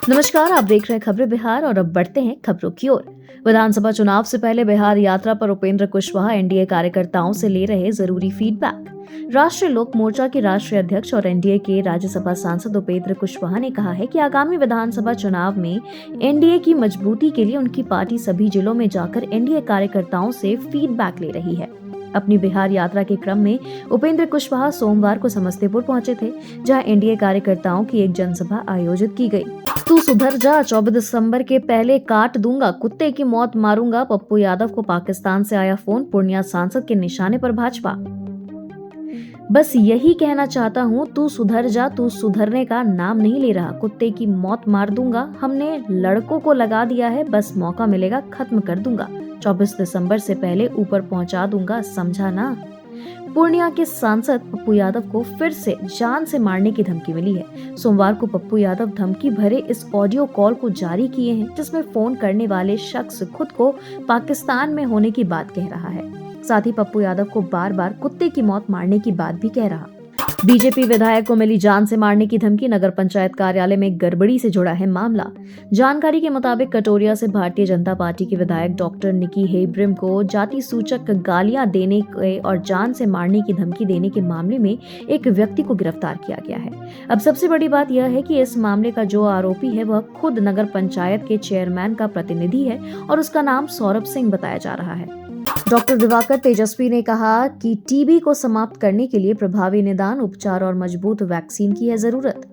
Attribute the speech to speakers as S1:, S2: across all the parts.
S1: नमस्कार, आप देख रहे हैं खबरें बिहार और अब बढ़ते हैं खबरों की ओर। विधानसभा चुनाव से पहले बिहार यात्रा पर उपेंद्र कुशवाहा एनडीए कार्यकर्ताओं से ले रहे जरूरी फीडबैक। राष्ट्रीय लोक मोर्चा के राष्ट्रीय अध्यक्ष और एनडीए के राज्यसभा सांसद उपेंद्र कुशवाहा ने कहा है कि आगामी विधानसभा चुनाव में एनडीए की मजबूती के लिए उनकी पार्टी सभी जिलों में जाकर एनडीए कार्यकर्ताओं से फीडबैक ले रही है। अपनी बिहार यात्रा के क्रम में उपेंद्र कुशवाहा सोमवार को समस्तीपुर पहुंचे थे, जहां एनडीए कार्यकर्ताओं की एक जनसभा आयोजित की गई। तू सुधर जा, 24 दिसंबर के पहले काट दूंगा, कुत्ते की मौत मारूंगा। पप्पू यादव को पाकिस्तान से आया फोन, पूर्णिया सांसद के निशाने पर भाजपा। बस यही कहना चाहता हूँ, तू सुधर जा, तू सुधरने का नाम नहीं ले रहा, कुत्ते की मौत मार दूंगा। हमने लड़कों को लगा दिया है, बस मौका मिलेगा खत्म कर दूंगा। 24 दिसंबर से पहले ऊपर पहुंचा दूंगा, समझा ना। पूर्णिया के सांसद पप्पू यादव को फिर से जान से मारने की धमकी मिली है। सोमवार को पप्पू यादव धमकी भरे इस ऑडियो कॉल को जारी किए हैं, जिसमें फोन करने वाले शख्स खुद को पाकिस्तान में होने की बात कह रहा है। साथ ही पप्पू यादव को बार बार कुत्ते की मौत मारने की बात भी कह रहा। बीजेपी विधायक को मिली जान से मारने की धमकी। नगर पंचायत कार्यालय में गड़बड़ी से जुड़ा है मामला। जानकारी के मुताबिक कटोरिया से भारतीय जनता पार्टी के विधायक डॉक्टर निकी हेब्रिम को जाति सूचक गालियां देने और जान से मारने की धमकी देने के मामले में एक व्यक्ति को गिरफ्तार किया गया है। अब सबसे बड़ी बात यह है कि इस मामले का जो आरोपी है वह खुद नगर पंचायत के चेयरमैन का प्रतिनिधि है और उसका नाम सौरभ सिंह बताया जा रहा है। डॉक्टर दिवाकर तेजस्वी ने कहा कि टीबी को समाप्त करने के लिए प्रभावी निदान, उपचार और मजबूत वैक्सीन की है जरूरत।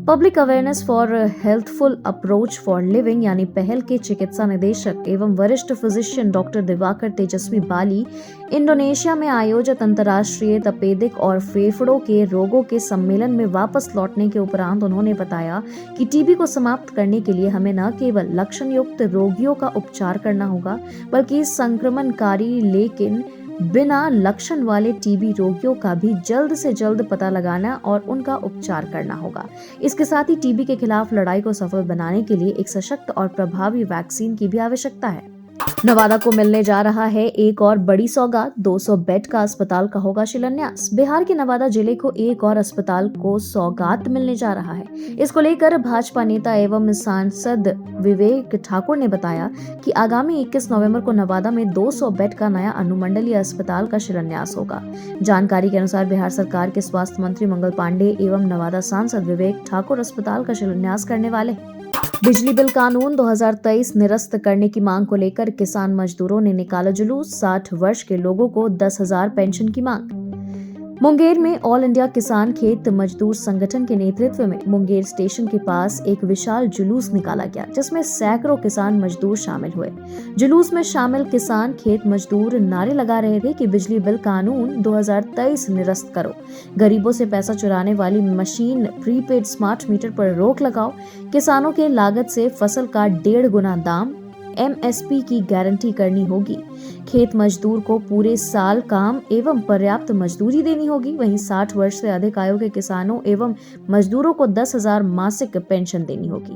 S1: Public awareness for healthful approach for living यानी पहल के चिकित्सा निदेशक एवं वरिष्ठ फिजिशियन डॉक्टर दिवाकर तेजस्वी बाली इंडोनेशिया में आयोजित अंतर्राष्ट्रीय तपेदिक और फेफड़ों के रोगों के सम्मेलन में वापस लौटने के उपरांत उन्होंने बताया कि टीबी को समाप्त करने के लिए हमें न केवल लक्षण युक्त रोगियों का उपचार करना होगा, बल्कि संक्रमणकारी लेकिन बिना लक्षण वाले टीबी रोगियों का भी जल्द से जल्द पता लगाना और उनका उपचार करना होगा। इसके साथ ही टीबी के खिलाफ लड़ाई को सफल बनाने के लिए एक सशक्त और प्रभावी वैक्सीन की भी आवश्यकता है। नवादा को मिलने जा रहा है एक और बड़ी सौगात। 200 बेड का अस्पताल का होगा शिलान्यास। बिहार के नवादा जिले को एक और अस्पताल को सौगात मिलने जा रहा है। इसको लेकर भाजपा नेता एवं सांसद विवेक ठाकुर ने बताया कि आगामी 21 नवंबर को नवादा में 200 बेड का नया अनुमंडलीय अस्पताल का शिलान्यास होगा। जानकारी के अनुसार बिहार सरकार के स्वास्थ्य मंत्री मंगल पांडे एवं नवादा सांसद विवेक ठाकुर अस्पताल का शिलान्यास करने वाले हैं। बिजली बिल कानून 2023 निरस्त करने की मांग को लेकर किसान मजदूरों ने निकाला जुलूस। 60 वर्ष के लोगों को 10,000 पेंशन की मांग। मुंगेर में ऑल इंडिया किसान खेत मजदूर संगठन के नेतृत्व में मुंगेर स्टेशन के पास एक विशाल जुलूस निकाला गया, जिसमें सैकड़ों किसान मजदूर शामिल हुए। जुलूस में शामिल किसान खेत मजदूर नारे लगा रहे थे कि बिजली बिल कानून 2023 निरस्त करो, गरीबों से पैसा चुराने वाली मशीन प्रीपेड स्मार्ट मीटर पर रोक लगाओ, किसानों के लागत से फसल का 1.5 गुना दाम, एमएसपी की गारंटी करनी होगी, खेत मजदूर को पूरे साल काम एवं पर्याप्त मजदूरी देनी होगी। वहीं 60 वर्ष से अधिक आयु के किसानों एवं मजदूरों को 10,000 मासिक पेंशन देनी होगी।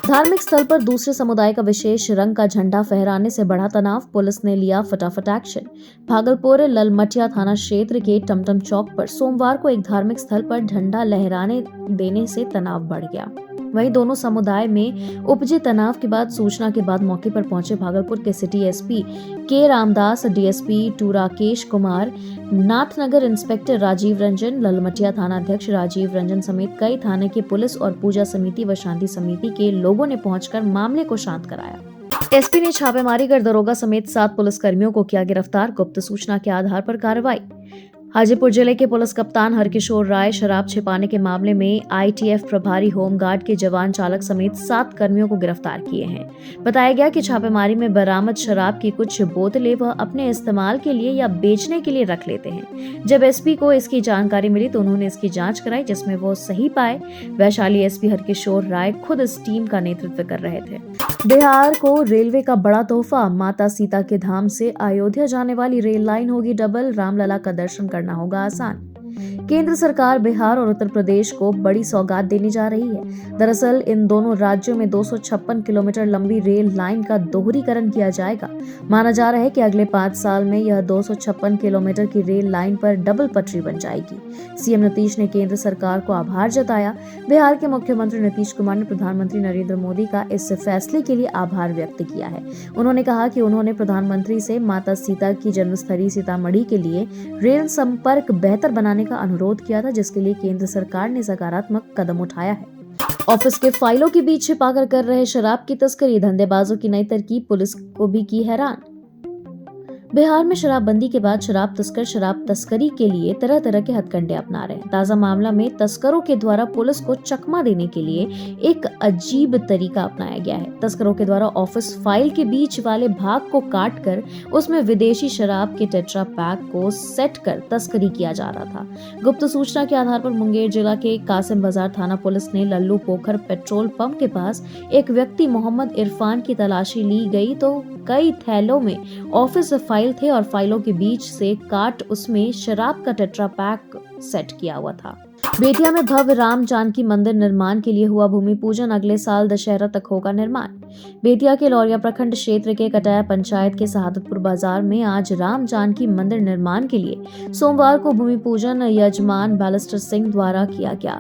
S1: धार्मिक स्थल पर दूसरे समुदाय का विशेष रंग का झंडा फहराने से बढ़ा तनाव, पुलिस ने लिया फटाफट एक्शन। भागलपुर ललमटिया थाना क्षेत्र के टमटम चौक पर सोमवार को एक धार्मिक स्थल पर झंडा लहराने देने से तनाव बढ़ गया। वहीं दोनों समुदाय में उपजे तनाव के बाद सूचना के बाद मौके पर पहुंचे भागलपुर के सिटी एसपी के Ramdas, DSP two Rakesh Kumar, Nathnagar inspector Rajiv Ranjan, Lalmatia थाना अध्यक्ष राजीव रंजन समेत कई थाने के पुलिस और पूजा समिति व शांति समिति के लोगों ने पहुंचकर मामले को शांत कराया। एसपी ने छापेमारी कर दरोगा समेत 7 पुलिसकर्मियों को किया गिरफ्तार। गुप्त सूचना के आधार पर कार्रवाई। हाजीपुर जिले के पुलिस कप्तान हरकिशोर राय शराब छिपाने के मामले में आईटीएफ प्रभारी होमगार्ड के जवान चालक समेत 7 कर्मियों को गिरफ्तार किए हैं। बताया गया कि छापेमारी में बरामद शराब की कुछ बोतलें वह अपने इस्तेमाल के लिए या बेचने के लिए रख लेते हैं। जब एसपी को इसकी जानकारी मिली तो उन्होंने इसकी जांच कराई, जिसमें वो सही पाए। वैशाली एसपी हरकिशोर राय खुद इस टीम का नेतृत्व कर रहे थे। बिहार को रेलवे का बड़ा तोहफा। माता सीता के धाम से अयोध्या जाने वाली रेल लाइन होगी डबल। रामलला का दर्शन करना होगा आसान। केंद्र सरकार बिहार और उत्तर प्रदेश को बड़ी सौगात देने जा रही है। दरअसल इन दोनों राज्यों में 256 किलोमीटर लंबी रेल लाइन का दोहरीकरण किया जाएगा। माना जा रहा है कि अगले 5 साल में यह 256 किलोमीटर की रेल लाइन पर डबल पटरी बन जाएगी। सीएम नीतीश ने केंद्र सरकार को आभार जताया। बिहार के मुख्यमंत्री नीतीश कुमार ने प्रधानमंत्री नरेंद्र मोदी का इस फैसले के लिए आभार व्यक्त किया है। उन्होंने कहा कि उन्होंने प्रधानमंत्री से माता सीता की जन्मस्थली सीतामढ़ी के लिए रेल संपर्क बेहतर बनाने का अनुरोध किया था, जिसके लिए केंद्र सरकार ने सकारात्मक कदम उठाया है। ऑफिस के फाइलों के बीच छिपाकर कर रहे शराब की तस्करी, धंधेबाजों की नई तरकीब पुलिस को भी की हैरान। बिहार में शराबबंदी के बाद शराब तस्कर शराब तस्करी के लिए तरह तरह के हथकंडे अपना रहे हैं। ताजा मामला में तस्करों के द्वारा पुलिस को चकमा देने के लिए एक अजीब तरीका अपनाया गया है। तस्करों के द्वारा ऑफिस फाइल के बीच वाले भाग को काट कर उसमें विदेशी शराब के टेट्रा पैक को सेट कर तस्करी किया जा रहा था। गुप्त सूचना के आधार पर मुंगेर जिला के कासिम बाजार थाना पुलिस ने लल्लू पोखर पेट्रोल पंप के पास एक व्यक्ति मोहम्मद इरफान की तलाशी ली गई तो कई थैलों में ऑफिस फाइल थे और फाइलों के बीच से काट उसमें शराब का टेट्रा पैक सेट किया हुआ था। बेतिया में भव्य राम जानकी मंदिर निर्माण के लिए हुआ भूमि पूजन, अगले साल दशहरा तक होगा निर्माण। बेतिया के लौरिया प्रखंड क्षेत्र के कटाया पंचायत के शहादतपुर बाजार में आज राम जानकी मंदिर निर्माण के लिए सोमवार को भूमि पूजन यजमान बैरिस्टर सिंह द्वारा किया गया,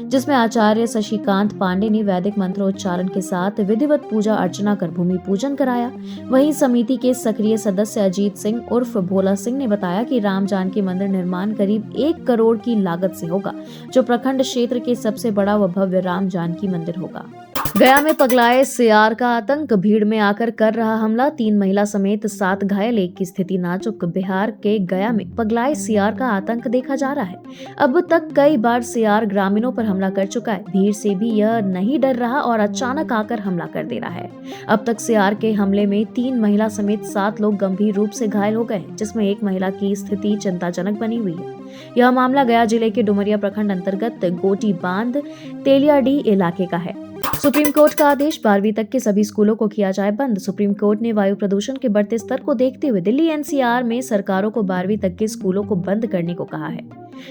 S1: जिसमें आचार्य शशिकांत पांडे ने वैदिक मंत्रोच्चारण के साथ विधिवत पूजा अर्चना कर भूमि पूजन कराया। वहीं समिति के सक्रिय सदस्य अजीत सिंह उर्फ भोला सिंह ने बताया कि राम जानकी मंदिर निर्माण करीब 1 करोड़ की लागत से होगा, जो प्रखंड क्षेत्र के सबसे बड़ा व भव्य राम जानकी मंदिर होगा। गया में पगलाए सियार का आतंक, भीड़ में आकर कर रहा हमला, 3 महिला समेत 7 घायल, एक की स्थिति नाजुक। बिहार के गया में पगलाए सियार का आतंक देखा जा रहा है। अब तक कई बार सियार ग्रामीणों पर हमला कर चुका है। भीड़ से भी यह नहीं डर रहा और अचानक आकर हमला कर दे रहा है। अब तक सियार के हमले में 3 महिला समेत 7 लोग गंभीर रूप से घायल हो गए, जिसमें एक महिला की स्थिति चिंताजनक बनी हुई है। यह मामला गया जिले के डुमरिया प्रखंड अंतर्गत गोटी बांध तेलियाडीह इलाके का है। सुप्रीम कोर्ट का आदेश, 12वीं तक के सभी स्कूलों को किया जाए बंद। सुप्रीम कोर्ट ने वायु प्रदूषण के बढ़ते स्तर को देखते हुए दिल्ली एनसीआर में सरकारों को 12वीं तक के स्कूलों को बंद करने को कहा है।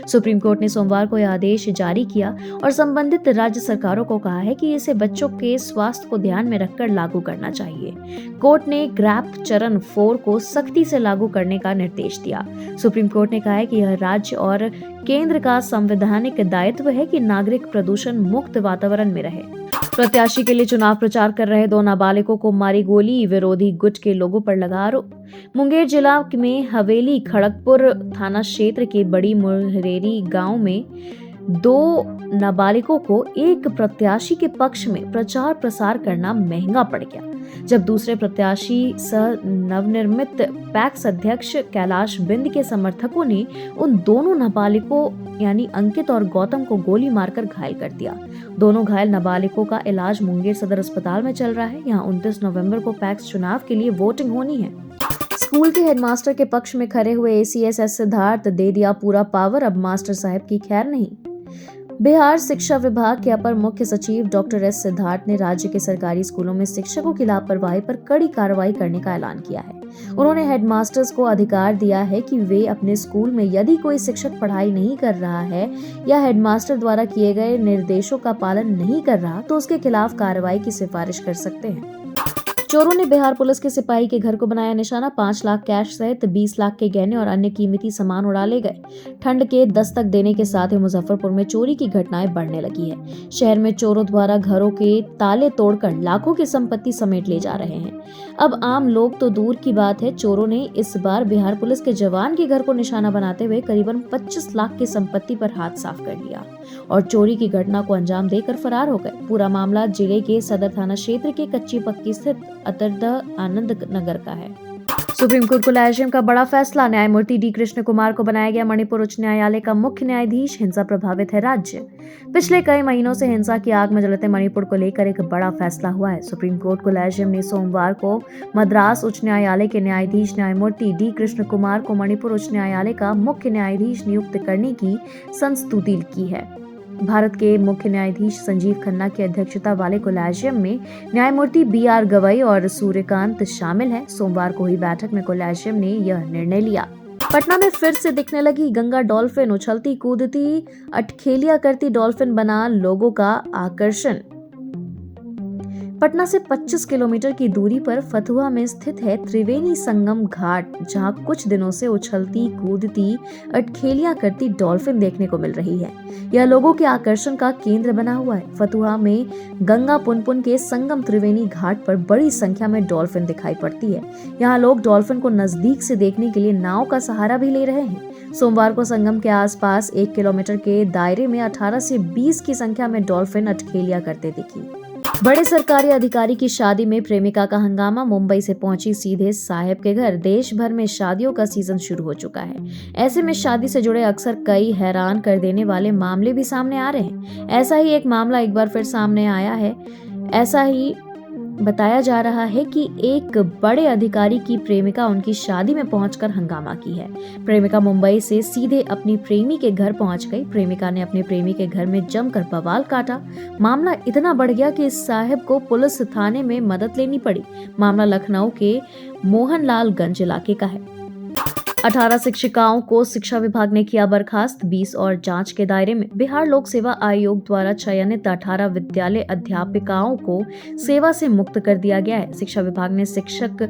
S1: सुप्रीम कोर्ट ने सोमवार को यह आदेश जारी किया और संबंधित राज्य सरकारों को कहा है कि इसे बच्चों के स्वास्थ्य को ध्यान में रखकर लागू करना चाहिए। कोर्ट ने ग्रैप चरण 4 को सख्ती से लागू करने का निर्देश दिया। सुप्रीम कोर्ट ने कहा है कि यह राज्य और केंद्र का संवैधानिक दायित्व है कि नागरिक प्रदूषण मुक्त वातावरण में रहे। प्रत्याशी के लिए चुनाव प्रचार कर रहे 2 नाबालिगों को मारी गोली, विरोधी गुट के लोगों पर लगा आरोप। मुंगेर जिला में हवेली खड़गपुर थाना क्षेत्र के बड़ी मुरहेरी गांव में 2 नाबालिगों को एक प्रत्याशी के पक्ष में प्रचार प्रसार करना महंगा पड़ गया, जब दूसरे प्रत्याशी सह नवनिर्मित पैक्स अध्यक्ष कैलाश बिंद के समर्थकों ने उन दोनों नाबालिगों यानी अंकित और गौतम को गोली मारकर घायल कर दिया। दोनों घायल नाबालिगों का इलाज मुंगेर सदर अस्पताल में चल रहा है। यहाँ 29 नवंबर को पैक्स चुनाव के लिए वोटिंग होनी है। स्कूल के हेडमास्टर के पक्ष में खड़े हुए ACS एस सिद्धार्थ दे दिया पूरा पावर, अब मास्टर साहब की खैर नहीं। बिहार शिक्षा विभाग के अपर मुख्य सचिव डॉक्टर एस सिद्धार्थ ने राज्य के सरकारी स्कूलों में शिक्षकों की लापरवाही पर कड़ी कार्रवाई करने का ऐलान किया है। उन्होंने हेडमास्टर्स को अधिकार दिया है कि वे अपने स्कूल में यदि कोई शिक्षक पढ़ाई नहीं कर रहा है या हेडमास्टर द्वारा किए गए निर्देशों का पालन नहीं कर रहा तो उसके खिलाफ कार्रवाई की सिफारिश कर सकते हैं। चोरों ने बिहार पुलिस के सिपाही के घर को बनाया निशाना, 5 लाख कैश सहित 20 लाख के गहने और अन्य कीमती सामान उड़ा ले गए। ठंड के दस्तक देने के साथ ही मुजफ्फरपुर में चोरी की घटनाएं बढ़ने लगी है। शहर में चोरों द्वारा घरों के ताले तोड़कर लाखों की संपत्ति समेट ले जा रहे हैं। अब आम लोग तो दूर की बात है, चोरों ने इस बार बिहार पुलिस के जवान के घर को निशाना बनाते हुए करीबन 25 लाख की संपत्ति पर हाथ साफ कर लिया और चोरी की घटना को अंजाम देकर फरार हो गए। पूरा मामला जिले के सदर थाना क्षेत्र के कच्ची पक्की स्थित अतरदह आनंद नगर का है। सुप्रीम कोर्ट कोलैजियम का बड़ा फैसला, न्यायमूर्ति डी कृष्ण कुमार को बनाया गया मणिपुर उच्च न्यायालय का मुख्य न्यायाधीश। हिंसा प्रभावित है राज्य। पिछले कई महीनों से हिंसा की आग में जलते मणिपुर को लेकर एक बड़ा फैसला हुआ है। सुप्रीम कोर्ट कोलैजियम ने सोमवार को मद्रास उच्च न्यायालय के न्यायाधीश न्यायमूर्ति डी कृष्ण कुमार को मणिपुर उच्च न्यायालय का मुख्य न्यायाधीश नियुक्त करने की संस्तुति की है। भारत के मुख्य न्यायाधीश संजीव खन्ना की अध्यक्षता वाले कोलैजियम में न्यायमूर्ति BR गवई और सूर्यकांत शामिल हैं। सोमवार को हुई बैठक में कोलैजियम ने यह निर्णय लिया। पटना में फिर से दिखने लगी गंगा डॉल्फिन। उछलती कूदती अटखेलियां करती डॉल्फिन बना लोगों का आकर्षण। पटना से 25 किलोमीटर की दूरी पर फतुहा में स्थित है त्रिवेणी संगम घाट, जहां कुछ दिनों से उछलती कूदती अटखेलियां करती डॉल्फिन देखने को मिल रही है। यह लोगों के आकर्षण का केंद्र बना हुआ है। फतुहा में गंगा पुनपुन के संगम त्रिवेणी घाट पर बड़ी संख्या में डॉल्फिन दिखाई पड़ती है। यहाँ लोग डॉल्फिन को नजदीक से देखने के लिए नाव का सहारा भी ले रहे हैं। सोमवार को संगम के आसपास 1 किलोमीटर के दायरे में 18 से 20 की संख्या में डॉल्फिन अटखेलियां करते दिखी। बड़े सरकारी अधिकारी की शादी में प्रेमिका का हंगामा। मुंबई से पहुंची सीधे साहब के घर। देश भर में शादियों का सीजन शुरू हो चुका है। ऐसे में शादी से जुड़े अक्सर कई हैरान कर देने वाले मामले भी सामने आ रहे हैं। ऐसा ही एक मामला एक बार फिर सामने आया है। ऐसा ही बताया जा रहा है कि एक बड़े अधिकारी की प्रेमिका उनकी शादी में पहुंचकर हंगामा की है। प्रेमिका मुंबई से सीधे अपनी प्रेमी के घर पहुंच गई। प्रेमिका ने अपने प्रेमी के घर में जमकर बवाल काटा। मामला इतना बढ़ गया कि इस साहब को पुलिस थाने में मदद लेनी पड़ी। मामला लखनऊ के मोहनलालगंज इलाके का है। 18 शिक्षिकाओं को शिक्षा विभाग ने किया बर्खास्त। 20 और जांच के दायरे में। बिहार लोक सेवा आयोग द्वारा चयनित 18 विद्यालय अध्यापिकाओं को सेवा से मुक्त कर दिया गया है। शिक्षा विभाग ने शिक्षक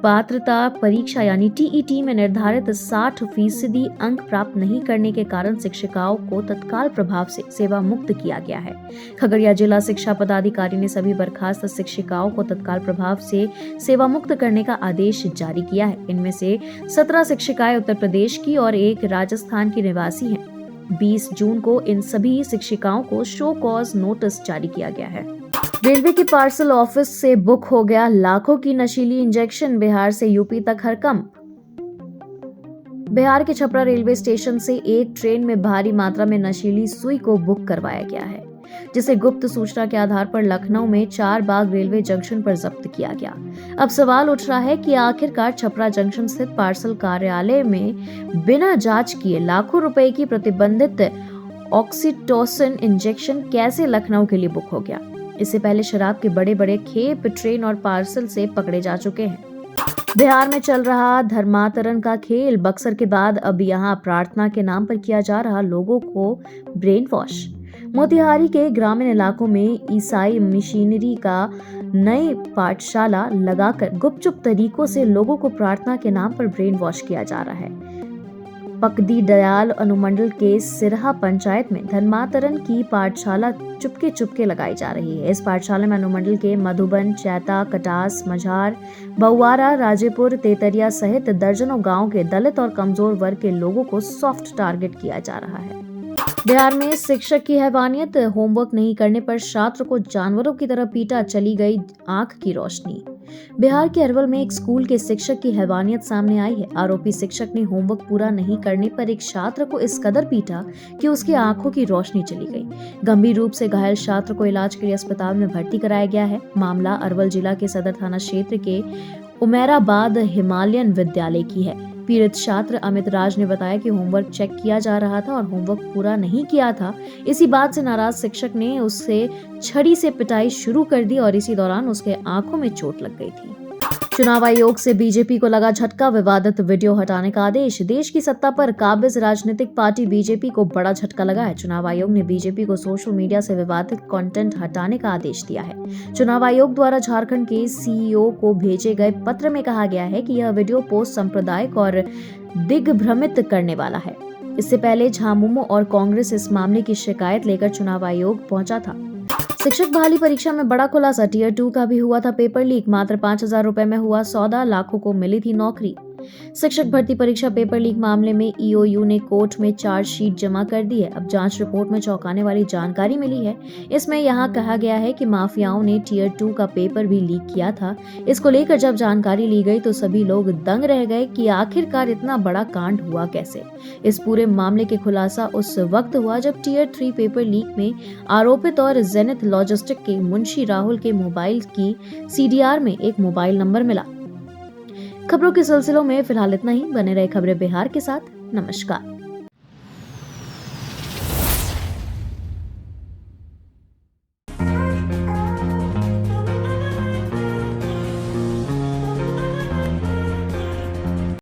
S1: पात्रता परीक्षा यानी टीईटी में निर्धारित 60% अंक प्राप्त नहीं करने के कारण शिक्षिकाओं को तत्काल प्रभाव से सेवा मुक्त किया गया है। खगड़िया जिला शिक्षा पदाधिकारी ने सभी बर्खास्त शिक्षिकाओं को तत्काल प्रभाव से सेवा मुक्त करने का आदेश जारी किया है। इनमें से 17 शिक्षिकाएं उत्तर प्रदेश की और एक राजस्थान की निवासी हैं। 20 जून को इन सभी शिक्षिकाओं को शो कॉज नोटिस जारी किया गया है। रेलवे के पार्सल ऑफिस से बुक हो गया लाखों की नशीली इंजेक्शन। बिहार से यूपी तक हड़कंप। बिहार के छपरा रेलवे स्टेशन से एक ट्रेन में भारी मात्रा में नशीली सुई को बुक करवाया गया है, जिसे गुप्त सूचना के आधार पर लखनऊ में 4 बाग रेलवे जंक्शन पर जब्त किया गया। अब सवाल उठ रहा है कि आखिरकार छपरा जंक्शन स्थित पार्सल कार्यालय में बिना जांच किए लाखों रुपए की प्रतिबंधित ऑक्सीटोसिन इंजेक्शन कैसे लखनऊ के लिए बुक हो गया। इससे पहले शराब के बड़े बड़े खेप ट्रेन और पार्सल से पकड़े जा चुके हैं। बिहार में चल रहा धर्मांतरण का खेल। बक्सर के बाद अब यहाँ प्रार्थना के नाम पर किया जा रहा लोगों को ब्रेन वॉश। मोतिहारी के ग्रामीण इलाकों में ईसाई मिशनरी का नई पाठशाला लगाकर गुपचुप तरीकों से लोगों को प्रार्थना के नाम पर ब्रेन वॉश किया जा रहा है। पकदी दयाल अनुमंडल के सिरहा पंचायत में धर्मांतरण की पाठशाला चुपके चुपके लगाई जा रही है। इस पाठशाला में अनुमंडल के मधुबन, चैता, कटास, मझार, बहुआरा, राजेपुर, तेतरिया सहित दर्जनों गांव के दलित और कमजोर वर्ग के लोगों को सॉफ्ट टारगेट किया जा रहा है। बिहार में शिक्षक की हैवानियत। होमवर्क नहीं करने पर छात्र को जानवरों की तरह पीटा, चली गई आंख की रोशनी। बिहार के अरवल में एक स्कूल के शिक्षक की हैवानियत सामने आई है। आरोपी शिक्षक ने होमवर्क पूरा नहीं करने पर एक छात्र को इस कदर पीटा कि उसकी आंखों की रोशनी चली गई। गंभीर रूप से घायल छात्र को इलाज के लिए अस्पताल में भर्ती कराया गया है। मामला अरवल जिला के सदर थाना क्षेत्र के उमेराबाद हिमालयन विद्यालय की है। पीड़ित छात्र अमित राज ने बताया कि होमवर्क चेक किया जा रहा था और होमवर्क पूरा नहीं किया था। इसी बात से नाराज शिक्षक ने उससे छड़ी से पिटाई शुरू कर दी और इसी दौरान उसके आंखों में चोट लग गई थी। चुनाव आयोग से बीजेपी को लगा झटका। विवादित वीडियो हटाने का आदेश। देश की सत्ता पर काबिज राजनीतिक पार्टी बीजेपी को बड़ा झटका लगा है। चुनाव आयोग ने बीजेपी को सोशल मीडिया से विवादित कंटेंट हटाने का आदेश दिया है। चुनाव आयोग द्वारा झारखंड के सीईओ को भेजे गए पत्र में कहा गया है कि यह वीडियो पोस्ट सांप्रदायिक और दिग्भ्रमित करने वाला है। इससे पहले झामुमो और कांग्रेस इस मामले की शिकायत लेकर चुनाव आयोग पहुंचा था। शिक्षक बहाली परीक्षा में बड़ा खुलासा। टियर 2 का भी हुआ था पेपर लीक। मात्र 5,000 रुपए में हुआ सौदा, लाखों को मिली थी नौकरी। शिक्षक भर्ती परीक्षा पेपर लीक मामले में ईओयू ने कोर्ट में चार्जशीट जमा कर दी है। अब जांच रिपोर्ट में चौंकाने वाली जानकारी मिली है। इसमें यहाँ कहा गया है कि माफियाओं ने टियर 2 का पेपर भी लीक किया था। इसको लेकर जब जानकारी ली गई तो सभी लोग दंग रह गए कि आखिरकार इतना बड़ा कांड हुआ कैसे। इस पूरे मामले के खुलासा उस वक्त हुआ जब टियर 3 पेपर लीक में आरोपित और जेनिथ लॉजिस्टिक के मुंशी राहुल के मोबाइल की सीडीआर में एक मोबाइल नंबर मिला। खबरों के सिलसिलों में फिलहाल इतना ही। बने रहे खबरें बिहार के साथ। नमस्कार।